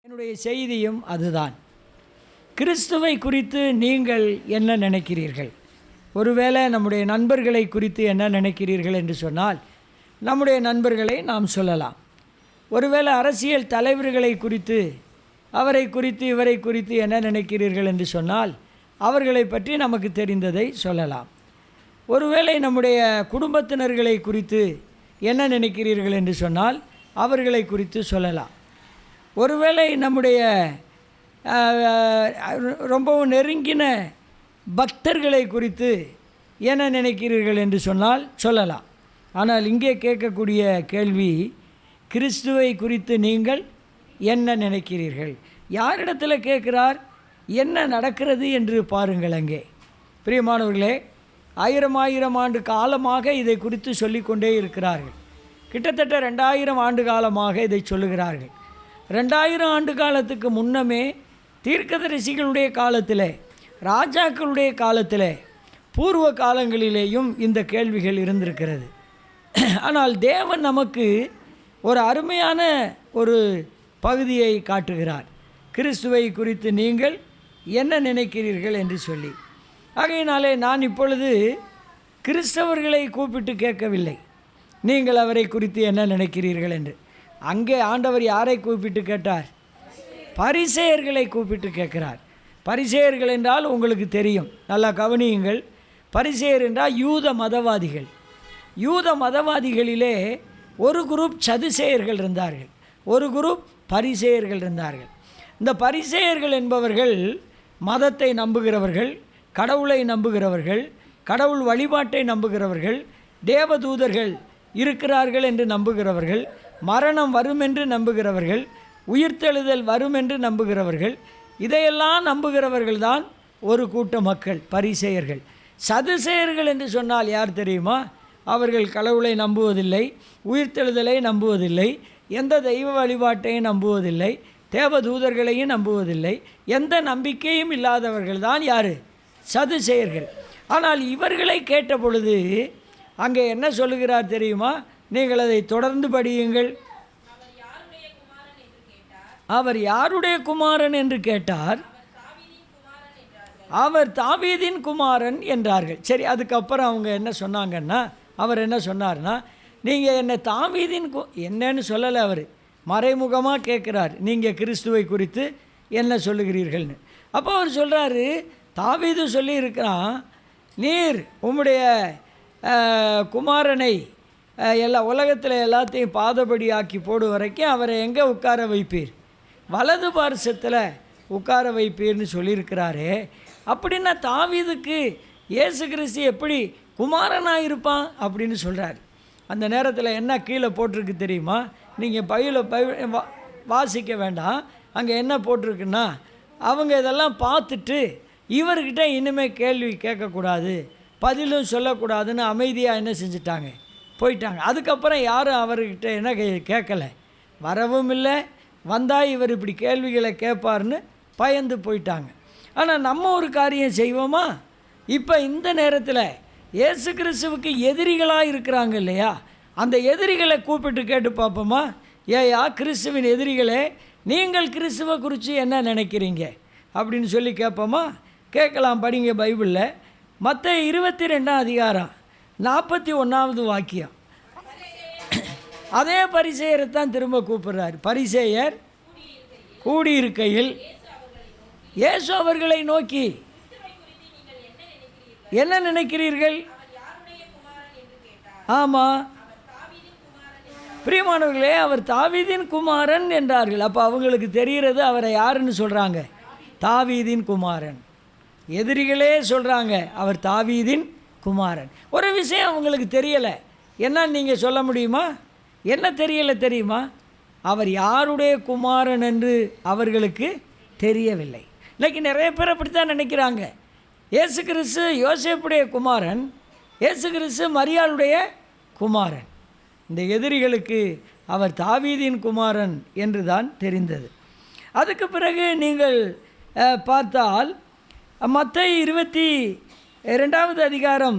என்னுடைய செய்தியும் அதுதான். கிறிஸ்துவை குறித்து நீங்கள் என்ன நினைக்கிறீர்கள்? ஒருவேளை நம்முடைய நண்பர்களை குறித்து என்ன நினைக்கிறீர்கள் என்று சொன்னால், நம்முடைய நண்பர்களை நாம் சொல்லலாம். ஒருவேளை அரசியல் தலைவர்களை குறித்து, அவரை குறித்து இவரை குறித்து என்ன நினைக்கிறீர்கள் என்று சொன்னால், அவர்களை பற்றி நமக்கு தெரிந்ததை சொல்லலாம். ஒருவேளை நம்முடைய குடும்பத்தினர்களை குறித்து என்ன நினைக்கிறீர்கள் என்று சொன்னால், அவர்களை குறித்து சொல்லலாம். ஒருவேளை நம்முடைய ரொம்பவும் நெருங்கின பக்தர்களை குறித்து என்ன நினைக்கிறீர்கள் என்று சொன்னால் சொல்லலாம். ஆனால் இங்கே கேட்கக்கூடிய கேள்வி, கிறிஸ்துவை குறித்து நீங்கள் என்ன நினைக்கிறீர்கள்? யாரிடத்தில் கேட்கிறார்? என்ன நடக்கிறது என்று பாருங்கள். அங்கே பிரியமானவர்களே, ஆயிரம் ஆண்டு காலமாக இதை குறித்து சொல்லிக்கொண்டே இருக்கிறார்கள். கிட்டத்தட்ட 2000 ஆண்டு காலமாக இதை சொல்லுகிறார்கள். 2000 ஆண்டு காலத்துக்கு முன்னமே தீர்க்கதரிசிகளுடைய காலத்தில், ராஜாக்களுடைய காலத்தில், பூர்வ காலங்களிலேயும் இந்த கேள்விகள் இருந்திருக்கிறது. ஆனால் தேவன் நமக்கு ஒரு அருமையான ஒரு பகுதியை காட்டுகிறார். கிறிஸ்துவை குறித்து நீங்கள் என்ன நினைக்கிறீர்கள் என்று சொல்லி. ஆகையினாலே நான் இப்பொழுது கிறிஸ்தவர்களை கூப்பிட்டு கேட்கவில்லை, நீங்கள் அவரை குறித்து என்ன நினைக்கிறீர்கள் என்று. அங்கே ஆண்டவர் யாரை கூப்பிட்டு கேட்டார்? பரிசேயர்களை கூப்பிட்டு கேட்கிறார். பரிசேயர்கள் என்றால் உங்களுக்கு தெரியும், நல்லா கவனியுங்கள். பரிசேயர் என்றால் யூத மதவாதிகள். யூத மதவாதிகளிலே ஒரு குரூப் சதுசேயர்கள் இருந்தார்கள், ஒரு குரூப் பரிசேயர்கள் இருந்தார்கள். இந்த பரிசேயர்கள் என்பவர்கள் மதத்தை நம்புகிறவர்கள், கடவுளை நம்புகிறவர்கள், கடவுள் வழிபாட்டை நம்புகிறவர்கள், தேவதூதர்கள் இருக்கிறார்கள் என்று நம்புகிறவர்கள், மரணம் வரும் என்று நம்புகிறவர்கள், உயிர்த்தெழுதல் வரும் என்று நம்புகிறவர்கள். இதையெல்லாம் நம்புகிறவர்கள் தான் ஒரு கூட்ட மக்கள், பரிசேயர்கள். சதுசேயர்கள் என்று சொன்னால் யார் தெரியுமா? அவர்கள் கடவுளை நம்புவதில்லை, உயிர்த்தெழுதலை நம்புவதில்லை, எந்த தெய்வ வழிபாட்டையும் நம்புவதில்லை, தேவதூதர்களையும் நம்புவதில்லை, எந்த நம்பிக்கையும் இல்லாதவர்கள் தான் யார்? சதுசேயர்கள். ஆனால் இவர்களை கேட்ட பொழுது அங்கே என்ன சொல்லுகிறார் தெரியுமா? நீங்கள் அதை தொடர்ந்து படியுங்கள். அவர் யாருடைய குமாரன் என்று கேட்டார். அவர் தாவீதின் குமாரன் என்றார்கள். சரி, அதுக்கப்புறம் அவங்க என்ன சொன்னாங்கன்னா, அவர் என்ன சொன்னார்னா, நீங்கள் என்னை தாவீதின் என்னன்னு சொல்லலை. அவர் மறைமுகமாக கேட்குறார், நீங்கள் கிறிஸ்துவை குறித்து என்ன சொல்லுகிறீர்கள்னு. அப்போ அவர் சொல்கிறாரு, தாவீது சொல்லி இருக்கிறான், நீர் உம்முடைய குமாரனை எல்லா உலகத்தில் எல்லாத்தையும் பாதபடி ஆக்கி போடும் வரைக்கும் அவரை எங்கே உட்கார வைப்பீர்? வலது பார்சத்தில் உட்கார வைப்பீர்னு சொல்லியிருக்கிறாரே. அப்படின்னா தாவீதுக்கு இயேசு கிறிஸ்து எப்படி குமாரனாக இருப்பான் அப்படின்னு சொல்கிறார். அந்த நேரத்தில் என்ன கீழே போட்டிருக்கு தெரியுமா? நீங்கள் வாசிக்க வேண்டாம். அங்கே என்ன போட்டிருக்குன்னா, அவங்க இதெல்லாம் பார்த்துட்டு இவர்கிட்ட இனிமேல் கேள்வி கேட்கக்கூடாது, பதிலும் சொல்லக்கூடாதுன்னு அமைதியாக என்ன செஞ்சிட்டாங்க? போயிட்டாங்க. அதுக்கப்புறம் யாரும் அவர்கிட்ட என்ன கேட்கலை, வரவும் இல்லை. வந்தால் இவர் இப்படி கேள்விகளை கேட்பார்னு பயந்து போயிட்டாங்க. ஆனால் நம்ம ஒரு காரியம் செய்வோமா? இப்போ இந்த நேரத்தில் இயேசு கிறிஸ்துவுக்கு எதிரிகளாக இருக்கிறாங்க இல்லையா, அந்த எதிரிகளை கூப்பிட்டு கேட்டு பார்ப்போமா? ஏயா கிறிஸ்துவின் எதிரிகளே, நீங்கள் கிறிஸ்துவை குறித்து என்ன நினைக்கிறீங்க அப்படின்னு சொல்லி கேட்போமா? கேட்கலாம். படிங்க பைபிளில் மத்தேயு 22 அதிகாரம் 41வது வாக்கியம். அதே பரிசேயரை தான் திரும்ப கூப்பிடுறார். பரிசேயர் கூடியிருக்கையில் இயேசு அவர்களை நோக்கி என்ன நினைக்கிறீர்கள்? ஆமாம், பிரியமானவர்களே, அவர் தாவீதின் குமாரன் என்றார்கள். அப்போ அவங்களுக்கு தெரிகிறது அவரை யாருன்னு சொல்கிறாங்க? தாவீதின் குமாரன். எதிரிகளே சொல்கிறாங்க அவர் தாவீதின் குமாரன். ஒரு விஷயம் அவங்களுக்கு தெரியலை. என்னன்னு நீங்கள் சொல்ல முடியுமா? என்ன தெரியலை தெரியுமா? அவர் யாருடைய குமாரன் என்று அவர்களுக்கு தெரியவில்லை. இன்றைக்கி நிறைய பேர் அப்படித்தான் நினைக்கிறாங்க. இயேசு கிறிஸ்து யோசேப்புடைய குமாரன், இயேசு கிறிஸ்து மரியாளுடைய குமாரன். இந்த எதிரிகளுக்கு அவர் தாவீதின் குமாரன் என்று தான் தெரிந்தது. அதுக்கு பிறகு நீங்கள் பார்த்தால் மத்தேயு 22வது அதிகாரம்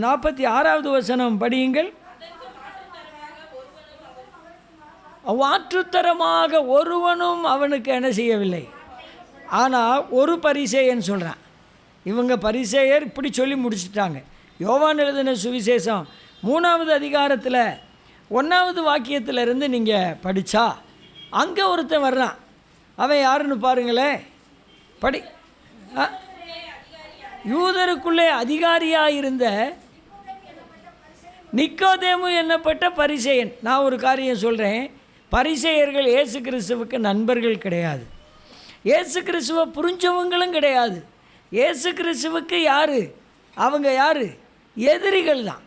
46வது வசனம் படியுங்கள். மாற்றுத்தரமாக ஒருவனும் அவனுக்கு என்ன செய்யவில்லை. ஆனால் ஒரு பரிசேயன் சொல்கிறான். இவங்க பரிசேயர் இப்படி சொல்லி முடிச்சுட்டாங்க. யோவான் எழுதின சுவிசேஷம் 3வது அதிகாரத்தில் 1வது வாக்கியத்திலிருந்து நீங்கள் படித்தா அங்கே ஒருத்தன் வர்றான். அவன் யாருன்னு பாருங்களேன். படி. யூதருக்குள்ளே அதிகாரியாக இருந்த நிக்கோதேமு என்னப்பட்ட பரிசேயன். நான் ஒரு காரியம் சொல்கிறேன். பரிசேயர்கள் இயேசு கிறிஸ்துவுக்கு நண்பர்கள் கிடையாது. இயேசு கிறிஸ்துவை புரிஞ்சவங்களும் கிடையாது. இயேசு கிறிஸ்துவுக்கு யார்? அவங்க யார்? எதிரிகள் தான்.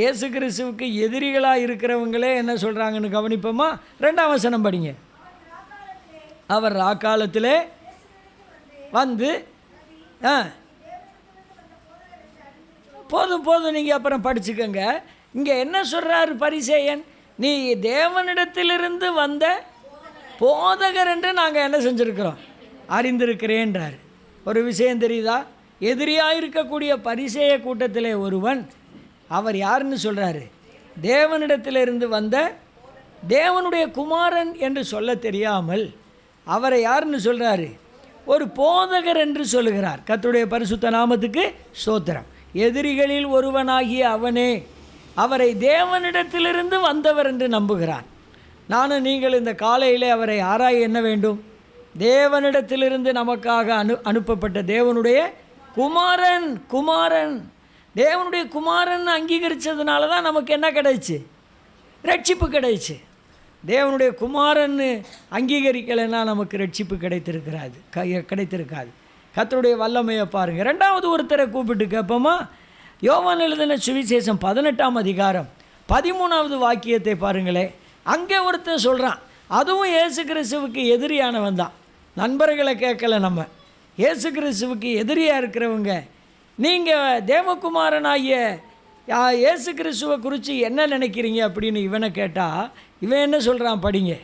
இயேசு கிறிஸ்துவுக்கு எதிரிகளாக இருக்கிறவங்களே என்ன சொல்கிறாங்கன்னு கவனிப்போமா? 2ஆம் வசனம் படிங்க. அவர் ராக்காலத்தில் வந்து போதும் நீங்கள் அப்புறம் படிச்சுக்கோங்க. இங்கே என்ன சொல்கிறார் பரிசேயன்? நீ தேவனிடத்திலிருந்து வந்த போதகர் என்று நாங்கள் என்ன செஞ்சுருக்கிறோம், அறிந்திருக்கிறேன்றார். ஒரு விஷயம் தெரியுதா? எதிரியாக இருக்கக்கூடிய பரிசேய கூட்டத்திலே ஒருவன், அவர் யாருன்னு சொல்கிறாரு? தேவனிடத்திலிருந்து வந்த தேவனுடைய குமாரன் என்று சொல்ல தெரியாமல் அவரை யாருன்னு சொல்கிறாரு? ஒரு போதகர் என்று சொல்லுகிறார். கர்த்தருடைய பரிசுத்த நாமத்துக்கு ஸ்தோத்திரம். எதிரிகளில் ஒருவனாகிய அவனே அவரை தேவனிடத்திலிருந்து வந்தவர் என்று நம்புகிறான். நானும் நீங்கள் இந்த காலையில் அவரை ஆராய என்ன வேண்டும்? தேவனிடத்திலிருந்து நமக்காக அனுப்பப்பட்ட தேவனுடைய குமாரன். தேவனுடைய குமாரன் அங்கீகரித்ததுனால தான் நமக்கு என்ன கிடைச்சு? ரட்சிப்பு கிடைச்சு. தேவனுடைய குமாரன் அங்கீகரிக்கலைன்னா நமக்கு ரட்சிப்பு கிடைத்திருக்காது. கர்த்தருடைய வல்லமையை பாருங்கள். 2வது ஒருத்தரை கூப்பிட்டு கேட்போமா? யோவான் எழுதின சுவிசேஷம் 18ஆம் அதிகாரம் 13வது வாக்கியத்தை பாருங்களே. அங்கே ஒருத்தர் சொல்கிறான், அதுவும் இயேசு கிறிஸ்துவுக்கு எதிரியானவன் தான். நண்பர்களை கேட்கல நம்ம. இயேசு கிறிஸ்துவுக்கு எதிரியாக இருக்கிறவங்க, நீங்கள் தேவகுமாரனாகிய இயேசு கிறிஸ்துவை குறித்து என்ன நினைக்கிறீங்க அப்படின்னு இவனை கேட்டால் இவன் என்ன சொல்கிறான்? படிங்க.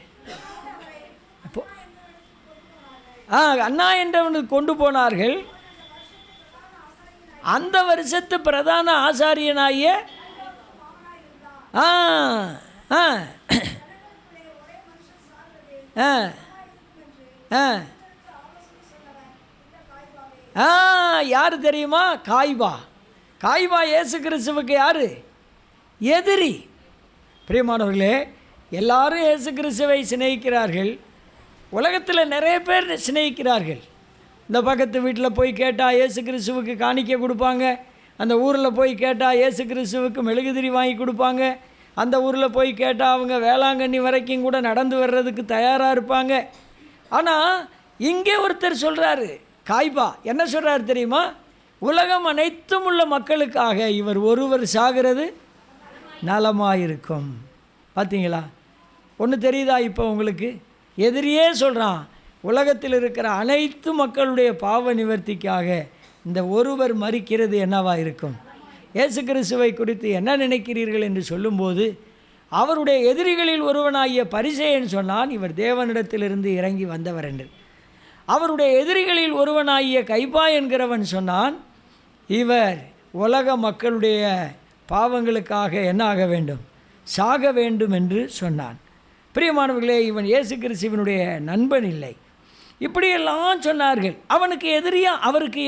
அண்ணா என்றவனுக்கு கொண்டு போனார்கள். அந்த வருஷத்து பிரதான ஆசாரியனாகிய யார் தெரியுமா? காய்பா இயேசு கிறிஸ்துவுக்கு யார்? எதிரி. பிரியமானவர்களே, எல்லாரும் இயேசு கிறிஸ்துவை சிநேகிக்கிறார்கள். உலகத்தில் நிறைய பேர் சிநேகிக்கிறார்கள். இந்த பக்கத்து வீட்டில் போய் கேட்டால் இயேசு கிறிஸ்துவுக்கு காணிக்கை கொடுப்பாங்க. அந்த ஊரில் போய் கேட்டால் இயேசு கிறிஸ்துவுக்கு மெழுகுதிரி வாங்கி கொடுப்பாங்க. அந்த ஊரில் போய் கேட்டால் அவங்க வேளாங்கண்ணி வரைக்கும் கூட நடந்து வர்றதுக்கு தயாராக இருப்பாங்க. ஆனால் இங்கே ஒருத்தர் சொல்கிறாரு, காய்பா என்ன சொல்கிறாரு தெரியுமா? உலகம் அனைத்தும் உள்ள மக்களுக்காக இவர் ஒருவர் சாகிறது நலமாயிருக்கும். பார்த்தீங்களா? ஒன்று தெரியுதா இப்போ உங்களுக்கு? எதிரியே சொல்கிறான், உலகத்தில் இருக்கிற அனைத்து மக்களுடைய பாவ நிவர்த்திக்காக இந்த ஒருவர் மரிக்கிறது என்னவா இருக்கும்? இயேசு கிறிஸ்துவை குறித்து என்ன நினைக்கிறீர்கள் என்று சொல்லும்போது அவருடைய எதிரிகளில் ஒருவனாகிய பரிசேயன் சொன்னான், இவர் தேவனிடத்திலிருந்து இறங்கி வந்தவர் என்று. அவருடைய எதிரிகளில் ஒருவனாகிய கைபா என்கிறவன் சொன்னான், இவர் உலக மக்களுடைய பாவங்களுக்காக என்ன ஆக வேண்டும்? சாக வேண்டும் என்று சொன்னான். பிரியமானவர்களே, இவன் இயேசு கிறிஸ்துவினுடைய நண்பன் இல்லை. இப்படியெல்லாம் சொன்னார்கள். அவருக்கு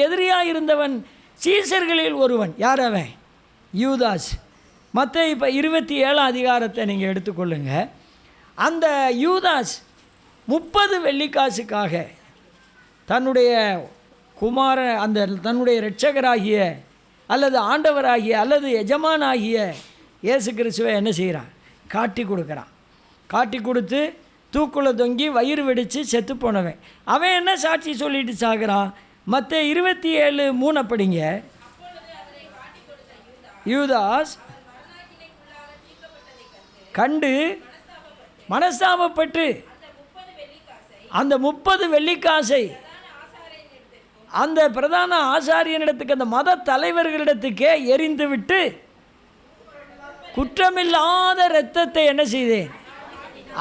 எதிரியாக இருந்தவன் சீசர்களில் ஒருவன். யார் அவன்? யூதாஸ். மத்தேயு 27ஆம் அதிகாரத்தை நீங்கள் எடுத்துக்கொள்ளுங்க. அந்த யூதாஸ் 30 வெள்ளிக்காசுக்காக தன்னுடைய தன்னுடைய இரட்சகராகிய அல்லது ஆண்டவராகிய அல்லது எஜமானாகிய இயேசு கிறிஸ்துவை என்ன செய்கிறான்? காட்டி கொடுக்குறான். காட்டி கொடுத்து தூக்குள்ள தொங்கி வயிறு வெடித்து செத்து போனவன். அவன் என்ன சாட்சி சொல்லிட்டு சாகிறான்? மத்தேயு 27:3 படிங்க. யூதாஸ் கண்டு மனஸ்தாபப்பட்டு அந்த 30 வெள்ளிக்காசை அந்த பிரதான ஆசாரியனிடத்துக்கு, அந்த மத தலைவர்களிடத்துக்கே எரிந்து விட்டு குற்றமில்லாத இரத்தத்தை என்ன செய்தேன்?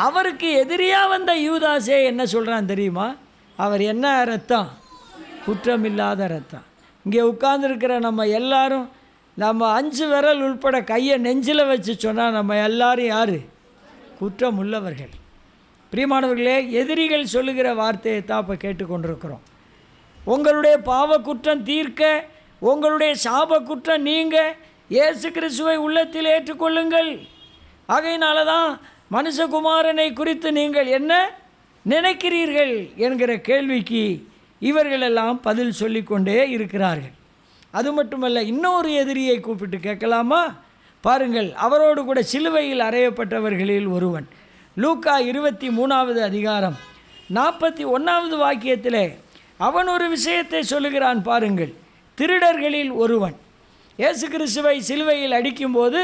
அவருக்கு எதிரியாக வந்த யூதாஸே என்ன சொல்கிறான் தெரியுமா? அவர் என்ன இரத்தம்? குற்றமில்லாத இரத்தம். இங்கே உட்கார்ந்துருக்கிற நம்ம எல்லாரும், நம்ம 5 விரல் உள்பட கையை நெஞ்சில் வச்சு சொன்னால் நம்ம எல்லாரும் யார்? குற்றமுள்ளவர்கள். பிரியமானவர்களே, எதிரிகள் சொல்லுகிற வார்த்தையை தான் இப்போ கேட்டுக்கொண்டிருக்கிறோம். உங்களுடைய பாவ குற்றம் தீர்க்க, உங்களுடைய சாப குற்றம் நீங்க இயேசு கிறிஸ்துவை உள்ளத்தில் ஏற்றுக்கொள்ளுங்கள். ஆகையினால தான் மனுஷகுமாரனை குறித்து நீங்கள் என்ன நினைக்கிறீர்கள் என்கிற கேள்விக்கு இவர்களெல்லாம் பதில் சொல்லிக்கொண்டே இருக்கிறார்கள். அது மட்டுமல்ல, இன்னொரு எதிரியை கூப்பிட்டு கேட்கலாமா? பாருங்கள், அவரோடு கூட சிலுவையில் அறையப்பட்டவர்களில் ஒருவன். லூக்கா 23வது அதிகாரம் 41வது வாக்கியத்திலே அவன் ஒரு விஷயத்தை சொல்லுகிறான். பாருங்கள், திருடர்களில் ஒருவன் இயேசு கிறிஸ்துவை சிலுவையில் அடிக்கும்போது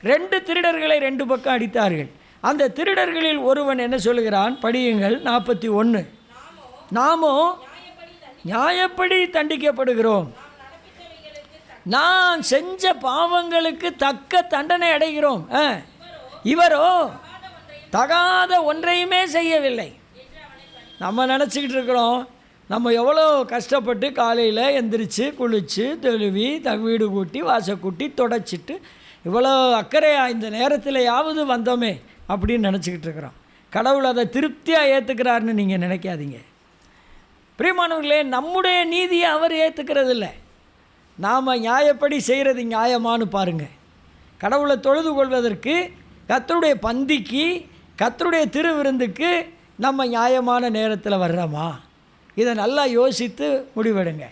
2 திருடர்களை 2 பக்கம் அடித்தார்கள். அந்த திருடர்களில் ஒருவன் என்ன சொல்லுகிறான்? படியுங்கள். 41. நாமோ நியாயப்படி தண்டிக்கப்படுகிறோம், நான் செஞ்ச பாவங்களுக்கு தக்க தண்டனை அடைகிறோம், இவரோ தகாத ஒன்றையுமே செய்யவில்லை. நம்ம நினச்சிக்கிட்டு இருக்கிறோம், நம்ம எவ்வளோ கஷ்டப்பட்டு காலையில் எந்திரிச்சு குளித்து தெளிவி வீடு கூட்டி வாசல் கூட்டி தொடச்சிட்டு இவ்வளோ அக்கறையாக இந்த நேரத்திலையாவது வந்தோமே அப்படின்னு நினச்சிக்கிட்டு இருக்கிறோம். கடவுள் அதை திருப்தியாக ஏற்றுக்கிறாருன்னு நீங்கள் நினைக்காதீங்க. பிரியமானவர்களே, நம்முடைய நீதியை அவர் ஏற்றுக்கிறது இல்லை. நாம் நியாயப்படி செய்கிறது நியாயமானு பாருங்கள். கடவுளை தொழுது கொள்வதற்கு, கர்த்தருடைய பந்திக்கு, கர்த்தருடைய திருவிருந்துக்கு நம்ம நியாயமான நேரத்தில் வர்றோமா? இதை நல்லா யோசித்து முடிவெடுங்க.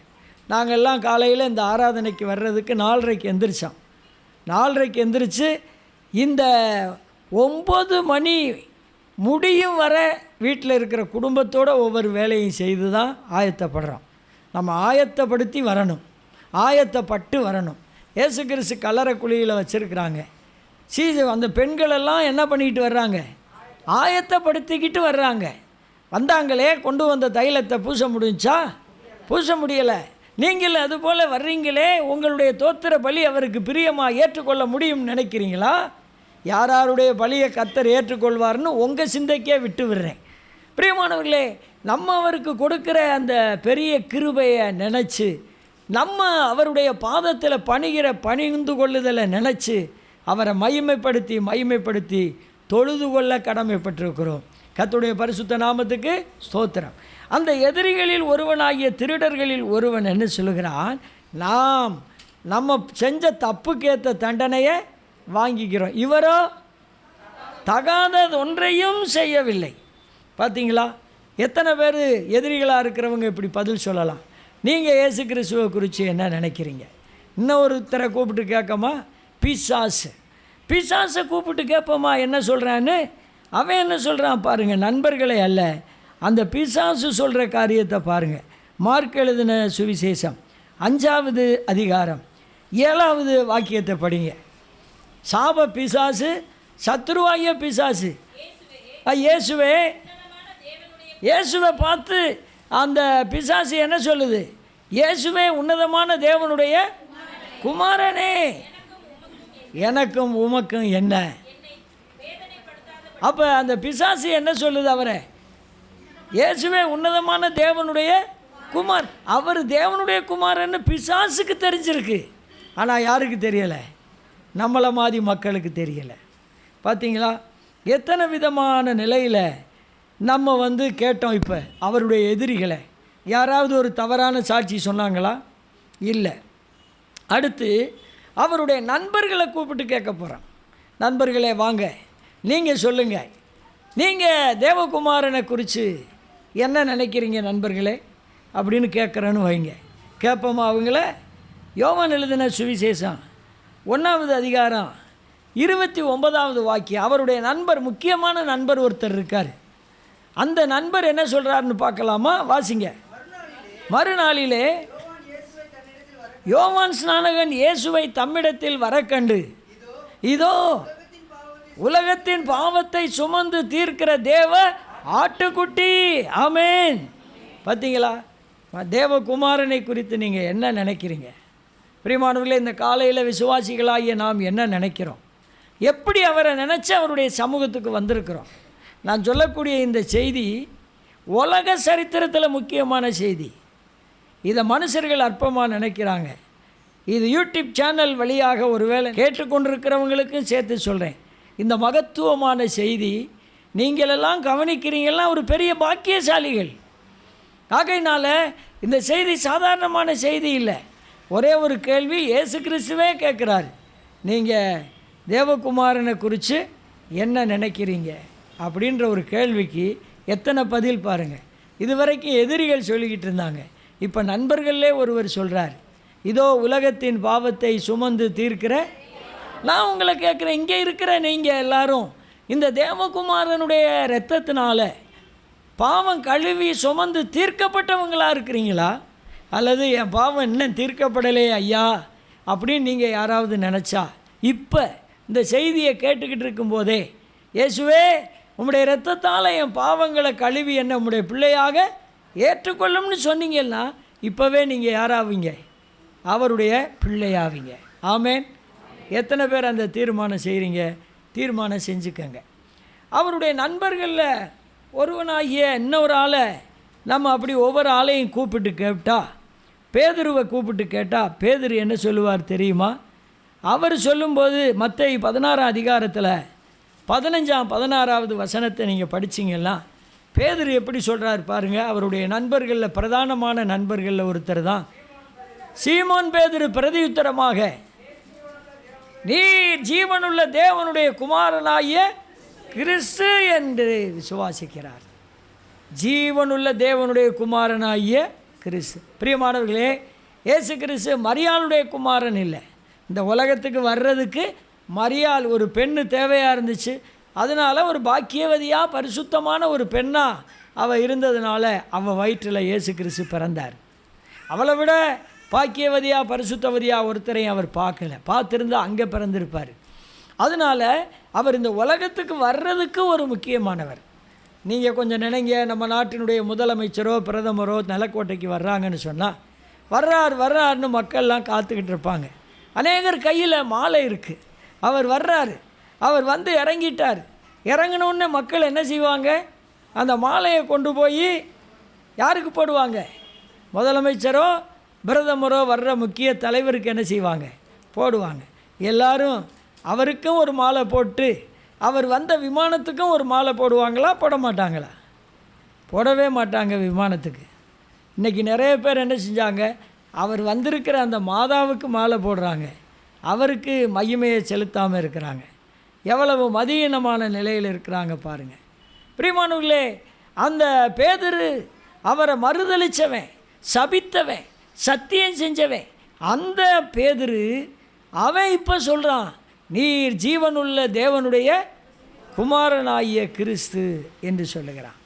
நாங்கள்லாம் காலையில் இந்த ஆராதனைக்கு வர்றதுக்கு 4:30க்கு எந்திரிச்சோம். 4:30க்கு எந்திரிச்சு இந்த 9 மணி முடியும் வர வீட்டில் இருக்கிற குடும்பத்தோடு ஒவ்வொரு வேலையும் செய்து தான் ஆயத்தப்படுறோம். நம்ம ஆயத்தப்படுத்தி வரணும், ஆயத்தப்பட்டு வரணும். இயேசு கிறிஸ்து கல்லறை குழியில் வச்சுருக்கிறாங்க. அந்த பெண்களெல்லாம் என்ன பண்ணிக்கிட்டு வர்றாங்க? ஆயத்தப்படுத்திக்கிட்டு வர்றாங்க. வந்தாங்களே, கொண்டு வந்த தைலத்தை பூச முடிஞ்சா? பூச முடியலை. நீங்கள் அதுபோல் வர்றீங்களே, உங்களுடைய தோத்திர பலி அவருக்கு பிரியமாக ஏற்றுக்கொள்ள முடியும்னு நினைக்கிறீங்களா? யாருடைய பலியை கர்த்தர் ஏற்றுக்கொள்வார்னு உங்கள் சிந்தைக்கே விட்டு விடுறேன். பிரியமானவர்களே, நம்ம அவருக்கு கொடுக்குற அந்த பெரிய கிருபையை நினச்சி, நம்ம அவருடைய பாதத்தில் பணிந்து கொள்ளுதலை நினச்சி அவரை மகிமைப்படுத்தி தொழுது கொள்ள கடமைப்பட்டிருக்கிறோம். கர்த்தருடைய பரிசுத்த நாமத்துக்கு ஸ்தோத்திரம். அந்த எதிரிகளில் ஒருவனாகிய திருடர்களில் ஒருவன் என்ன சொல்லுகிறான்? நம்ம செஞ்ச தப்புக்கேற்ற தண்டனையை வாங்கிக்கிறோம், இவரோ தகாதது ஒன்றையும் செய்யவில்லை. பார்த்தீங்களா? எத்தனை பேர் எதிரிகளாக இருக்கிறவங்க இப்படி பதில் சொல்லலாம்? நீங்கள் இயேசு கிறிஸ்துவை குறித்து என்ன நினைக்கிறீங்க? இன்னொருத்தரை கூப்பிட்டு கேட்கமா? பிசாசை கூப்பிட்டு கேட்போமா என்ன சொல்கிறான்னு? அவன் என்ன சொல்கிறான் பாருங்கள். நண்பர்களே அல்ல, அந்த பிசாசு சொல்கிற காரியத்தை பாருங்கள். மார்க் எழுதின சுவிசேஷம் 5வது அதிகாரம் 7வது வாக்கியத்தை படிங்க. சாப பிசாசு, சத்ருவாகிய பிசாசு இயேசுவை பார்த்து அந்த பிசாசு என்ன சொல்லுது? இயேசுவே உன்னதமான தேவனுடைய குமாரனே, எனக்கும் உமக்கும் என்ன? அப்போ அந்த பிசாசு என்ன சொல்லுது? அவரை இயேசுவே உன்னதமான தேவனுடைய குமார், அவர் தேவனுடைய குமாரன்னு பிசாசுக்கு தெரிஞ்சிருக்கு. ஆனால் யாருக்கு தெரியலை? நம்மளை மாதிரி மக்களுக்கு தெரியலை. பார்த்தீங்களா? எத்தனை விதமான நிலையில் நம்ம கேட்டோம். இப்போ அவருடைய எதிரிகளை யாராவது ஒரு தவறான சாட்சி சொன்னாங்களா? இல்லை. அடுத்து அவருடைய நண்பர்களை கூப்பிட்டு கேட்க போகிறோம். நண்பர்களே வாங்க, நீங்கள் சொல்லுங்கள், நீங்கள் தேவகுமாரனை குறித்து என்ன நினைக்கிறீங்க நண்பர்களே அப்படின்னு கேட்குறேன்னு வைங்க. கேட்போமா அவங்கள? யோவான் எழுதின சுவிசேஷம் 1வது அதிகாரம் 29வது வாக்கியம். அவருடைய நண்பர், முக்கியமான நண்பர் ஒருத்தர் இருக்கார். அந்த நண்பர் என்ன சொல்கிறாருன்னு பார்க்கலாமா? வாசிங்க. மறுநாளிலே யோவான் ஸ்நானகன் இயேசுவை தம்மிடத்தில் வரக்கண்டு, இதோ உலகத்தின் பாவத்தை சுமந்து தீர்க்கிற தேவ ஆட்டுக்குட்டி, ஆமேன். பார்த்தீங்களா? தேவகுமாரனை குறித்து நீங்கள் என்ன நினைக்கிறீங்க? பிரியமானவர்களே, இந்த காலையில் விசுவாசிகளாகிய நாம் என்ன நினைக்கிறோம்? எப்படி அவரை நினச்சி அவருடைய சமூகத்துக்கு வந்திருக்கிறோம்? நான் சொல்லக்கூடிய இந்த செய்தி உலக சரித்திரத்தில் முக்கியமான செய்தி. இதை மனுஷர்கள் அற்பமாக நினைக்கிறாங்க. இது யூடியூப் சேனல் வழியாக ஒருவேளை கேட்டுக்கொண்டிருக்கிறவங்களுக்கும் சேர்த்து சொல்கிறேன். இந்த மகத்துவமான செய்தி நீங்களெல்லாம் கவனிக்கிறீங்கன்னா ஒரு பெரிய பாக்கியசாலிகள். ஆகையினால இந்த செய்தி சாதாரணமான செய்தி இல்லை. ஒரே ஒரு கேள்வி இயேசு கிறிஸ்துவே கேட்குறாரு, நீங்கள் தேவகுமாரனை குறித்து என்ன நினைக்கிறீங்க அப்படின்ற ஒரு கேள்விக்கு எத்தனை பதில் பாருங்கள். இதுவரைக்கும் எதிரிகள் சொல்லிக்கிட்டு இருந்தாங்க, இப்போ நண்பர்களே ஒருவர் சொல்கிறார், இதோ உலகத்தின் பாவத்தை சுமந்து தீர்க்கிற நான் உங்களை கேட்குறேன், இங்கே இருக்கிற நீங்கள் எல்லாரும் இந்த தேவகுமாரனுடைய இரத்தத்தினால பாவம் கழுவி சுமந்து தீர்க்கப்பட்டவங்களாக இருக்கிறீங்களா, அல்லது என் பாவம் இன்னும் தீர்க்கப்படலே ஐயா அப்படின்னு நீங்கள் யாராவது நினச்சா இப்போ இந்த செய்தியை கேட்டுக்கிட்டு இருக்கும்போதே, இயேசுவே உம்முடைய இரத்தத்தால் என் பாவங்களை கழுவி என்ன உம்முடைய பிள்ளையாக ஏற்றுக்கொள்ளும்னு சொன்னீங்கன்னா இப்போவே நீங்கள் யாராவீங்க? அவருடைய பிள்ளையாவீங்க. ஆமேன். எத்தனை பேர் அந்த தீர்மானம் செய்கிறீங்க? தீர்மானம் செஞ்சுக்கங்க. அவருடைய நண்பர்களில் ஒருவனாகிய இன்னொரு ஆளை நம்ம அப்படி ஒவ்வொரு ஆளையும் கூப்பிட்டு கேட்டால், பேதுருவை கூப்பிட்டு கேட்டால் பேதுரு என்ன சொல்லுவார் தெரியுமா? அவர் சொல்லும்போது மத்தேயு 16 அதிகாரத்தில் 15-16 வசனத்தை நீங்கள் படிச்சிங்கன்னா பேதுரு எப்படி சொல்கிறார் பாருங்கள். அவருடைய நண்பர்களில் பிரதானமான நண்பர்களில் ஒருத்தர் தான் சீமோன் பேதுரு பிரதியுத்தரமாக, நீர் ஜீவனுள்ள தேவனுடைய குமாரனாகிய கிறிஸ்து என்று விசுவாசிக்கிறார். ஜீவனுள்ள தேவனுடைய குமாரனாகிய கிறிஸ்து. பிரியமானவர்களே, இயேசு கிறிஸ்து மரியாளுடைய குமாரன் இல்லை. இந்த உலகத்துக்கு வர்றதுக்கு மரியாள் ஒரு பெண்ணு தேவையாக இருந்துச்சு. அதனால் ஒரு பாக்கியவதியாக பரிசுத்தமான ஒரு பெண்ணாக அவள் இருந்ததுனால அவள் வயிற்றில் இயேசு கிறிஸ்து பிறந்தார். அவளை விட பாக்கியவதியாக பரிசுத்தவதியாக ஒருத்தரையும் அவர் பார்க்கல. பார்த்துருந்தால் அங்கே பிறந்திருப்பார். அதனால் அவர் இந்த உலகத்துக்கு வர்றதுக்கு ஒரு முக்கியமானவர். நீங்கள் கொஞ்சம் நினைங்க, நம்ம நாட்டினுடைய முதலமைச்சரோ பிரதமரோ நிலக்கோட்டைக்கு வர்றாங்கன்னு சொன்னால் வர்றாருன்னு மக்கள்லாம் காத்துக்கிட்டு இருப்பாங்க. அநேகர் கையில் மாலை இருக்குது. அவர் வர்றாரு, அவர் வந்து இறங்கிட்டார். இறங்கினோடனே மக்கள் என்ன செய்வாங்க? அந்த மாலையை கொண்டு போய் யாருக்கு போடுவாங்க? முதலமைச்சரோ பிரதமரோ வர்ற முக்கிய தலைவருக்கு என்ன செய்வாங்க? போடுவாங்க. எல்லாரும் அவருக்கும் ஒரு மாலை போட்டு அவர் வந்த விமானத்துக்கும் ஒரு மாலை போடுவாங்களா? போட மாட்டாங்களா? போடவே மாட்டாங்க விமானத்துக்கு. இன்றைக்கி நிறைய பேர் என்ன செஞ்சாங்க? அவர் வந்திருக்கிற அந்த மாதாவுக்கு மாலை போடுறாங்க, அவருக்கு மகிமையை செலுத்தாமல் இருக்கிறாங்க. எவ்வளவு மதியீனமான நிலையில் இருக்கிறாங்க பாருங்கள். பிரியமானவர்களே, அந்த பேதுரு அவரை மறுதளித்தவன், சபித்தவன், சத்தியம் செஞ்சவன், அந்த பேதுரு அவன் இப்போ சொல்கிறான், நீர் ஜீவனுள்ள தேவனுடைய குமாரனாகிய கிறிஸ்து என்று சொல்லுகிறான்.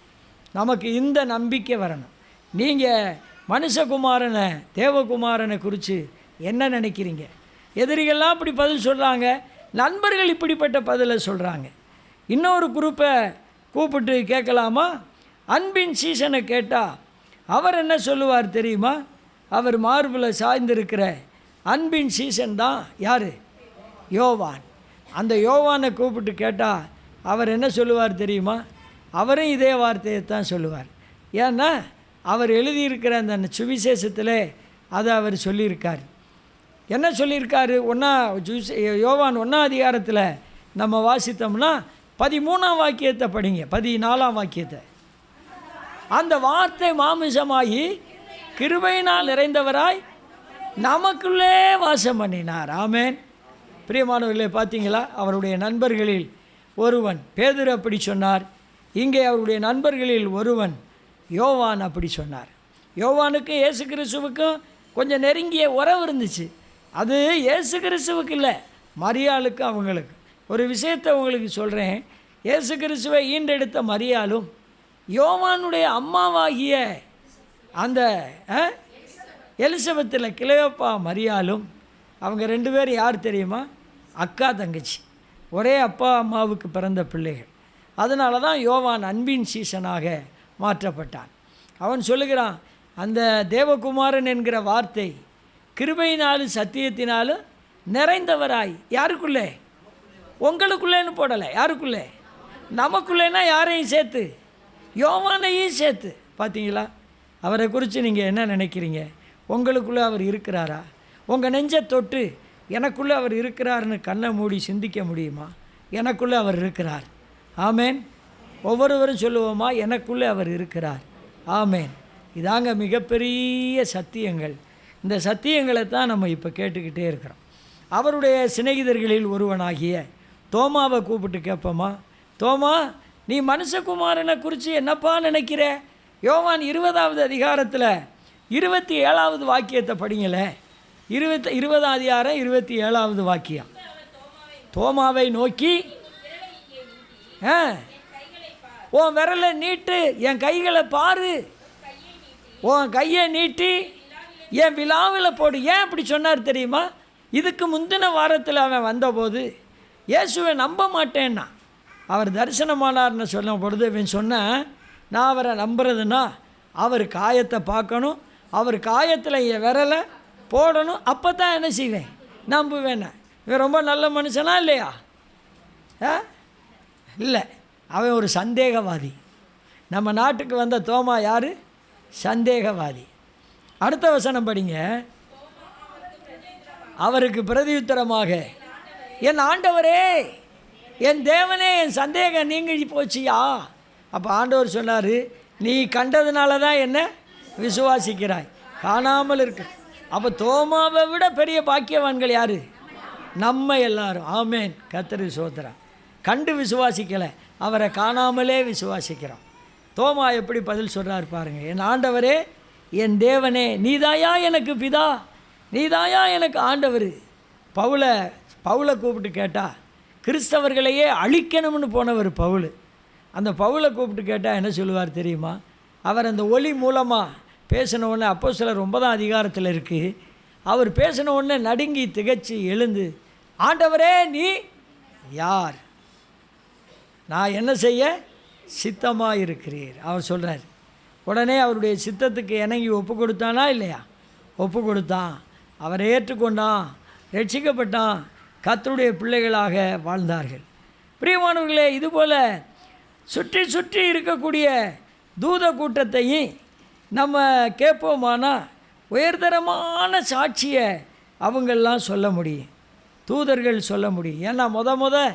நமக்கு இந்த நம்பிக்கை வரணும். நீங்கள் மனுஷகுமாரனை தேவகுமாரனை குறித்து என்ன நினைக்கிறீங்க? எதிரிகள்லாம் இப்படி பதில் சொல்கிறாங்க, நண்பர்கள் இப்படிப்பட்ட பதிலை சொல்கிறாங்க. இன்னொரு குரூப்பை கூப்பிட்டு கேட்கலாமா? அன்பின் சீசனை கேட்டால் அவர் என்ன சொல்லுவார் தெரியுமா? அவர் மார்பில் சாய்ந்திருக்கிற அன்பின் சீசன் தான் யார்? யோவான். அந்த யோவானை கூப்பிட்டு கேட்டால் அவர் என்ன சொல்லுவார் தெரியுமா? அவரும் இதே வார்த்தையை தான் சொல்லுவார். ஏன்னா அவர் எழுதியிருக்கிற அந்த சுவிசேஷத்தில் அதை அவர் சொல்லியிருக்கார். என்ன சொல்லியிருக்காரு? யோவான் 1 அதிகாரத்தில் நம்ம வாசித்தோம்னா 13ஆம் வாக்கியத்தை படிங்க, 14ஆம் வாக்கியத்தை. அந்த வார்த்தை மாமிசமாகி கிருபையினால் நிறைந்தவராய் நமக்குள்ளே வாசம் பண்ணினார். ஆமேன். பிரியமானவர்களே, பார்த்தீங்களா? அவருடைய நண்பர்களில் ஒருவன் பேதுரு அப்படி சொன்னார். இங்கே அவருடைய நண்பர்களில் ஒருவன் யோவான் அப்படி சொன்னார். யோவானுக்கும் இயேசு கிறிஸ்துவுக்கும் கொஞ்சம் நெருங்கிய உறவு இருந்துச்சு. அது இயேசு கிறிஸ்துவுக்கு இல்லை, மரியாளுக்கு. அவங்களுக்கு ஒரு விஷயத்தை உங்களுக்கு சொல்கிறேன். இயேசு கிறிஸ்துவை ஈண்டெடுத்த மரியாளும் யோவானுடைய அம்மாவாகிய அந்த எலிசபெத்தில் கிளையோப்பா மரியாளும், அவங்க 2 பேரும் யார் தெரியுமா? அக்கா தங்கச்சி, ஒரே அப்பா அம்மாவுக்கு பிறந்த பிள்ளைகள். அதனால தான் யோவான் அன்பின் சீசனாக மாற்றப்பட்டான். அவன் சொல்லுகிறான், அந்த தேவகுமாரன் என்கிற வார்த்தை கிருபையினாலும் சத்தியத்தினாலும் நிறைந்தவராய் யாருக்குள்ளே? உங்களுக்குள்ளேன்னு போடலை. யாருக்குள்ளே? நமக்குள்ளேனா யாரையும் சேர்த்து, யோவானையும் சேர்த்து. பார்த்தீங்களா? அவரை குறித்து நீங்கள் என்ன நினைக்கிறீங்க? உங்களுக்குள்ளே அவர் இருக்கிறாரா? உங்கள் நெஞ்சை தொட்டு எனக்குள்ளே அவர் இருக்கிறாருன்னு கண்ணை மூடி சிந்திக்க முடியுமா? எனக்குள்ளே அவர் இருக்கிறார். ஆமேன். ஒவ்வொருவரும் சொல்லுவோமா, எனக்குள்ளே அவர் இருக்கிறார். ஆமேன். இதாங்க மிகப்பெரிய சத்தியங்கள். இந்த சத்தியங்களை தான் நம்ம இப்போ கேட்டுக்கிட்டே இருக்கிறோம். அவருடைய சிநேகிதர்களில் ஒருவனாகிய தோமாவை கூப்பிட்டு கேட்போமா, தோமா, நீ மனுஷகுமாரனை குறித்து என்னப்பா நினைக்கிற? யோவான் 20வது அதிகாரத்தில் 27வது வாக்கியத்தை படிங்களே. 20ஆம் அதிகாரம் 27வது வாக்கியம். தோமாவை நோக்கி, உன் விரலை நீட்டு, என் கைகளை பாரு, உன் கையை நீட்டி என் விழாவில் போடு. ஏன் அப்படி சொன்னார் தெரியுமா? இதுக்கு முந்தின வாரத்தில் அவன் வந்தபோது இயேசுவை நம்ப மாட்டேன்னா, அவர் தரிசனமானார்னு சொன்ன பொழுது இவன் சொன்னேன், நான் அவரை நம்புறதுன்னா அவர் காயத்தை பார்க்கணும், அவர் காயத்தில் என் விரலை போடணும், அப்போ தான் என்ன செய்வேன், நம்புவேண்ணே. இவன் ரொம்ப நல்ல மனுஷனா இல்லையா? இல்லை, அவன் ஒரு சந்தேகவாதி. நம்ம நாட்டுக்கு வந்த தோமா யார்? சந்தேகவாதி. அடுத்த வசனம் படிங்க. அவருக்கு பிரதியுத்தரமாக, என் ஆண்டவரே, என் தேவனே, என் சந்தேகம் நீங்கி போச்சியா? அப்போ ஆண்டவர் சொன்னார், நீ கண்டதுனால தான் என்ன விசுவாசிக்கிறாய், காணாமல் இருக்கு. அப்போ தோமாவை விட பெரிய பாக்கியவான்கள் யார்? நம்ம எல்லாரும். ஆமேன். கர்த்தருக்கு ஸ்தோத்திரம். கண்டு விசுவாசிக்கலை, அவரை காணாமலே விசுவாசிக்கிறோம். தோமா எப்படி பதில் சொல்கிறார் பாருங்கள். என் ஆண்டவரே, என் தேவனே, நீதாயா எனக்கு பிதா, நீதாயா எனக்கு ஆண்டவர். பவுலை கூப்பிட்டு கேட்டால், கிறிஸ்தவர்களையே அழிக்கணும்னு போனவர் பவுல். அந்த பவுலை கூப்பிட்டு கேட்டால் என்ன சொல்லுவார் தெரியுமா? அவர் அந்த ஒலி மூலமாக பேசின உடனே, அப்போஸ்தலர் 9ஆம் அதிகாரத்தில் இருக்குது, அவர் பேசின உடனே நடுங்கி திகைச்சு எழுந்து, ஆண்டவரே நீ யார், நான் என்ன செய்ய சித்தமாக இருக்கிறீர் அவர் சொல்கிறார். உடனே அவருடைய சித்தத்துக்கு இணங்கி ஒப்பு கொடுத்தானா இல்லையா? ஒப்பு கொடுத்தான். அவரை ஏற்றுக்கொண்டான், ரட்சிக்கப்பட்டான், கர்த்தருடைய பிள்ளைகளாக வாழ்ந்தார்கள். பிரியமானவர்களே, இதுபோல் சுற்றி சுற்றி இருக்கக்கூடிய தூத கூட்டத்தையும் நம்ம கேட்போமானா உயர்தரமான சாட்சியை அவங்கெல்லாம் சொல்ல முடியும், தூதர்கள் சொல்ல முடியும். ஏன்னா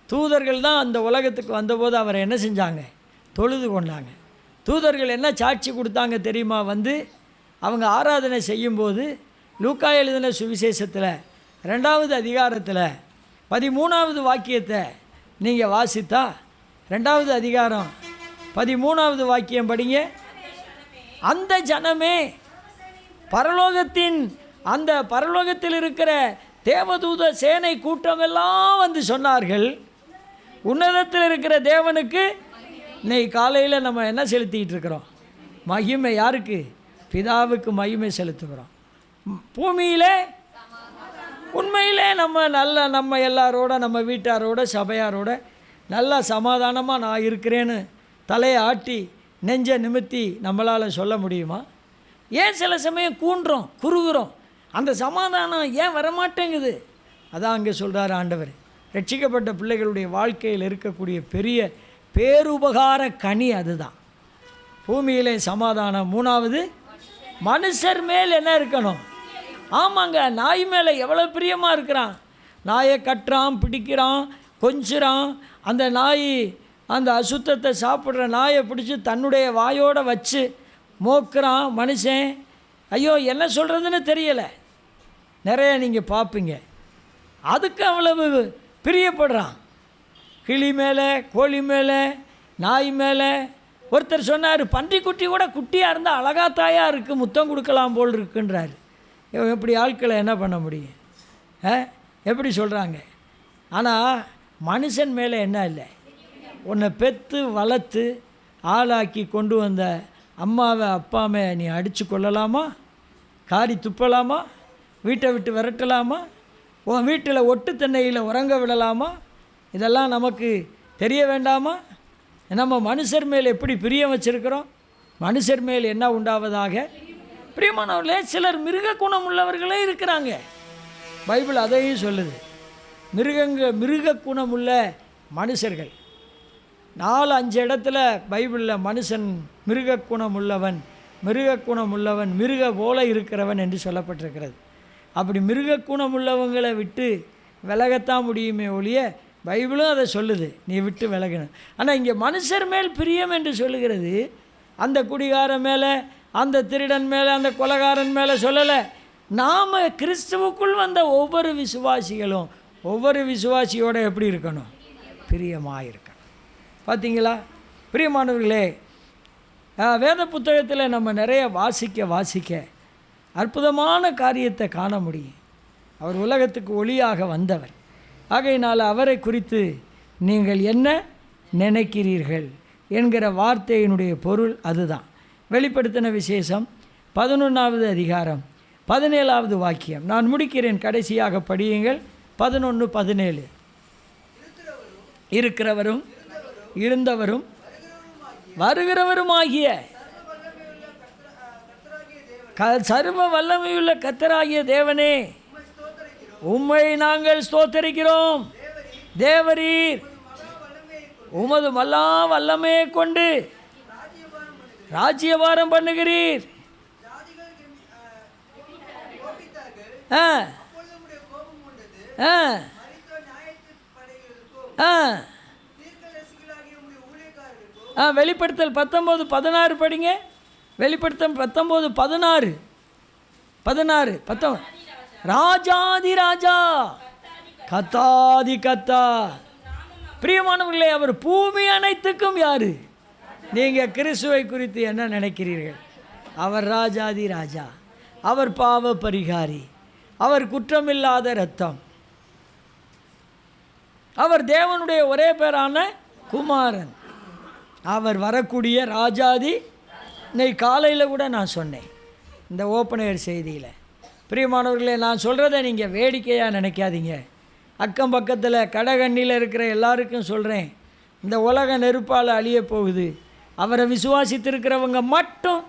தூதர்கள் தான் அந்த உலகத்துக்கு வந்தபோது அவரை என்ன செஞ்சாங்க? தொழுது கொண்டாங்க. தூதர்கள் என்ன சாட்சி கொடுத்தாங்க தெரியுமா? அவங்க ஆராதனை செய்யும்போது லூக்கா எழுதின சுவிசேஷத்தில் 2வது அதிகாரத்தில் 13வது வாக்கியத்தை நீங்கள் வாசித்தா, 2வது அதிகாரம் 13வது வாக்கியம் படிங்க. அந்த ஜனமே அந்த பரலோகத்தில் இருக்கிற தேவதூத சேனை கூட்டமெல்லாம் சொன்னார்கள், உன்னதத்தில் இருக்கிற தேவனுக்கு இன்னைக்கு காலையில் நம்ம என்ன செலுத்திக்கிட்டு இருக்கிறோம்? மகிமை. யாருக்கு? பிதாவுக்கு மகிமை செலுத்துகிறோம். பூமியிலே உண்மையிலே நம்ம எல்லாரோட, நம்ம வீட்டாரோட, சபையாரோட நல்லா சமாதானமாக நான் இருக்கிறேன்னு தலையை ஆட்டி நெஞ்சை நிமித்தி நம்மளால் சொல்ல முடியுமா? ஏன் சில சமயம் கூண்டுறோம், குறுகுறோம்? அந்த சமாதானம் ஏன் வரமாட்டேங்குது? அதான் அங்கே சொல்கிறார் ஆண்டவர். ரட்சிக்கப்பட்ட பிள்ளைகளுடைய வாழ்க்கையில் இருக்கக்கூடிய பெரிய பேருபகார கனி அதுதான். பூமியிலே சமாதானம். 3வது, மனுஷர் மேல் என்ன இருக்கணும்? ஆமாங்க, நாய் மேலே எவ்வளோ பிரியமாக இருக்கிறான். நாயை கட்டுறான், பிடிக்கிறான், கொஞ்சுறான். அந்த நாய் அந்த அசுத்தத்தை சாப்பிட்ற நாயை பிடிச்சி தன்னுடைய வாயோடு வச்சு மோக்குறான் மனுஷன். ஐயோ, என்ன சொல்கிறதுன்னு தெரியலை. நிறைய நீங்கள் பார்ப்பீங்க. அதுக்கு அவ்வளவு பிரியப்படுறான். கிளி மேலே, கோழி மேலே, நாய் மேலே. ஒருத்தர் சொன்னார், பன்றிக்குட்டி கூட குட்டியாக இருந்தால் அழகாத்தாயாக இருக்குது, முத்தம் கொடுக்கலாம் போல் இருக்குன்றார். எப்படி ஆட்களை என்ன பண்ண முடியும்? எப்படி சொல்கிறாங்க? ஆனால் மனுஷன் மேலே என்ன இல்லை? உன்னை பெற்று வளர்த்து ஆளாக்கி கொண்டு வந்த அம்மாவை அப்பாவை நீ அடித்து கொள்ளலாமா? காரி துப்பலாமா? வீட்டை விட்டு விரட்டலாமா? உன் வீட்டில் ஒட்டு தென்னையில் உறங்க விடலாமா? இதெல்லாம் நமக்கு தெரிய வேண்டாமா? நம்ம மனுஷர் மேல் எப்படி பிரியம் வச்சுருக்கிறோம்? மனுஷர் மேல் என்ன உண்டாவதாக? பிரியமானவர்களே, சிலர் மிருக குணம் உள்ளவர்களே இருக்கிறாங்க. பைபிள் அதையும் சொல்லுது. மிருக குணமுள்ள மனுஷர்கள் 4-5 இடத்துல பைபிளில் மனுஷன் மிருக குணமுள்ளவன், மிருக போல இருக்கிறவன் என்று சொல்லப்பட்டிருக்கிறது. அப்படி மிருக குணமுள்ளவங்களை விட்டு விலகத்தான் முடியுமே ஒழிய பைபிளும் அதை சொல்லுது, நீ விட்டு விலகணும். ஆனால் இங்கே மனுஷர் மேல் பிரியம் என்று சொல்லுகிறது அந்த குடிகாரன் மேலே, அந்த திருடன் மேலே, அந்த கொலைகாரன் மேலே சொல்லலை. நாம் கிறிஸ்துவுக்குள் வந்த ஒவ்வொரு விசுவாசிகளும் ஒவ்வொரு விசுவாசியோடு எப்படி இருக்கணும்? பிரியமாக இருக்கணும். பார்த்தீங்களா பிரியமானவர்களே, வேத புத்தகத்தில் நம்ம நிறைய வாசிக்க அற்புதமான காரியத்தை காண முடியும். அவர் உலகத்துக்கு ஒளியாக வந்தவர். ஆகையினால் அவரை குறித்து நீங்கள் என்ன நினைக்கிறீர்கள் என்கிற வார்த்தையினுடைய பொருள் அதுதான். வெளிப்படுத்தின விசேஷம் 11வது அதிகாரம் 17வது வாக்கியம். நான் முடிக்கிறேன், கடைசியாக படியுங்கள். 11:17. இருக்கிறவரும் இருந்தவரும் வருகிறவருமாகிய சர்வ வல்லமையுள்ள கர்த்தராகிய தேவனே, உம்மை நாங்கள் ஸ்தோத்தரிக்கிறோம். தேவரீர் உமது மல்லா வல்லமையை கொண்டு ராஜ்யபாரம் பண்ணுகிறீர். வெளிப்படுத்தல் 19:16 படிங்க. வெளிப்படுத்தல் 19:16. ராஜாதி ராஜா, கத்தாதி கத்தா. பிரியமானவர்களே, அவர் பூமி அனைத்துக்கும் யாரு? நீங்கள் கிறிஸ்துவை குறித்து என்ன நினைக்கிறீர்கள்? அவர் ராஜாதி ராஜா, அவர் பாவ பரிகாரி, அவர் குற்றமில்லாத இரத்தம், அவர் தேவனுடைய ஒரே பேரான குமாரன், அவர் வரக்கூடிய ராஜாதி. இன்னைக்கு காலையில் கூட நான் சொன்னேன் இந்த ஓப்பனர் செய்தியில். பிரியமானவர்களே, நான் சொல்கிறத நீங்கள் வேடிக்கையாக நினைக்காதீங்க. அக்கம் பக்கத்தில் கடகண்ணியில் இருக்கிற எல்லாருக்கும் சொல்கிறேன், இந்த உலக நெருப்பால் அழிய போகுது. அவரை விசுவாசித்திருக்கிறவங்க மட்டும்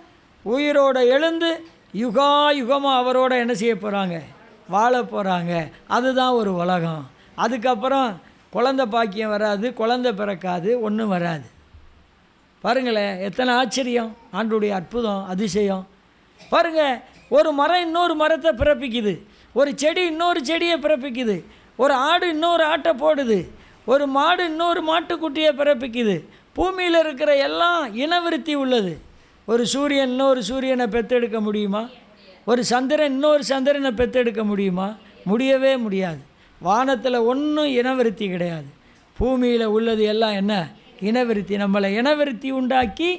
உயிரோடு எழுந்து யுகா யுகமாக அவரோட என்ன செய்ய போகிறாங்க? வாழ போகிறாங்க. அதுதான் ஒரு உலகம். அதுக்கப்புறம் குழந்தை பாக்கியம் வராது, குழந்தை பிறக்காது, ஒன்றும் வராது. பாருங்களேன், எத்தனை ஆச்சரியம், ஆண்டுடைய அற்புதம், அதிசயம். பாருங்கள், ஒரு மரம் இன்னொரு மரத்தை பிறப்பிக்குது, ஒரு செடி இன்னொரு செடியை பிறப்பிக்குது, ஒரு ஆடு இன்னொரு ஆட்டை போடுது, ஒரு மாடு இன்னொரு மாட்டுக்குட்டியை பிறப்பிக்குது. பூமியில் இருக்கிற எல்லாம் இனவிருத்தி உள்ளது. ஒரு சூரியன் இன்னொரு சூரியனை பெற்றெடுக்க முடியுமா? ஒரு சந்திரன் இன்னொரு சந்திரனை பெற்றெடுக்க முடியுமா? முடியவே முடியாது. வானத்தில் ஒன்றும் இனவிருத்தி கிடையாது. பூமியில் உள்ளது எல்லாம் என்ன? இனவிருத்தி. நம்மளை இனவிருத்தி உண்டாக்கி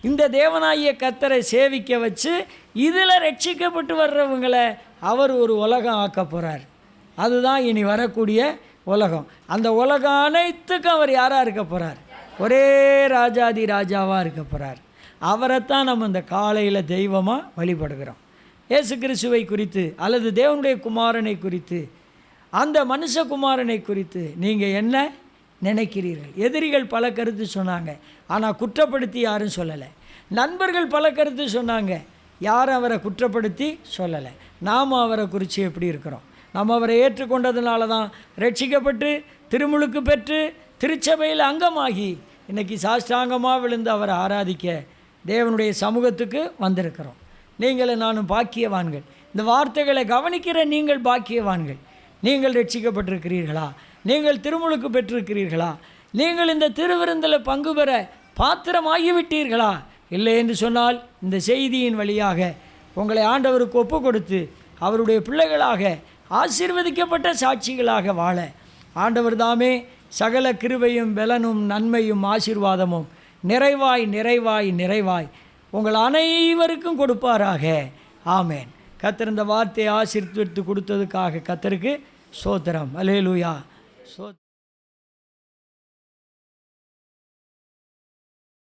இந்த தேவனாகிய கர்த்தரை சேவிக்க வச்சு இதில் ரட்சிக்கப்பட்டு வர்றவங்களை அவர் ஒரு உலகம் ஆக்க போகிறார். அதுதான் இனி வரக்கூடிய உலகம். அந்த உலகம் அனைத்துக்கும் அவர் யாராக இருக்க போகிறார்? ஒரே ராஜாதி ராஜாவாக இருக்க போகிறார். அவரைத்தான் நம்ம இந்த காலையில் தெய்வமாக வழிபடுகிறோம். இயேசு கிறிஸ்துவை குறித்து அல்லது தேவனுடைய குமாரனை குறித்து, அந்த மனுஷகுமாரனை குறித்து நீங்கள் என்ன நினைக்கிறீர்கள்? எதிரிகள் பல கருத்து சொன்னாங்க, ஆனால் குற்றப்படுத்தி யாரும் சொல்லலை. நண்பர்கள் பல கருத்து சொன்னாங்க, யாரும் அவரை குற்றப்படுத்தி சொல்லலை. நாம் அவரை குறித்து எப்படி இருக்கிறோம்? நாம் அவரை ஏற்றுக்கொண்டதுனால தான் ரட்சிக்கப்பட்டு திருமுழுக்கு பெற்று திருச்சபையில் அங்கமாகி இன்றைக்கி சாஷ்டாங்கமாக விழுந்து அவரை ஆராதிக்க தேவனுடைய சமூகத்துக்கு வந்திருக்கிறோம். நீங்களும் நானும் பாக்கியவான்கள். இந்த வார்த்தைகளை கவனிக்கிற நீங்கள் பாக்கியவான்கள். நீங்கள் ரட்சிக்கப்பட்டிருக்கிறீர்களா? நீங்கள் திருமுழுக்கு பெற்றிருக்கிறீர்களா? நீங்கள் இந்த திருவிருந்தில் பங்கு பெற பாத்திரமாகிவிட்டீர்களா? இல்லை என்று சொன்னால் இந்த செய்தியின் வழியாக உங்களை ஆண்டவருக்கு ஒப்பு கொடுத்து அவருடைய பிள்ளைகளாக ஆசீர்வதிக்கப்பட்ட சாட்சிகளாக வாழ ஆண்டவர் தாமே சகல கிருபையும் பலனும் நன்மையும் ஆசீர்வாதமும் நிறைவாய் நிறைவாய் நிறைவாய் உங்கள் அனைவருக்கும் கொடுப்பாராக. ஆமேன். கர்த்தர் இந்த வார்த்தையை ஆசீர்வதித்து கொடுத்ததுக்காக கர்த்தருக்கு ஸ்தோத்திரம். அல்லேலூயா.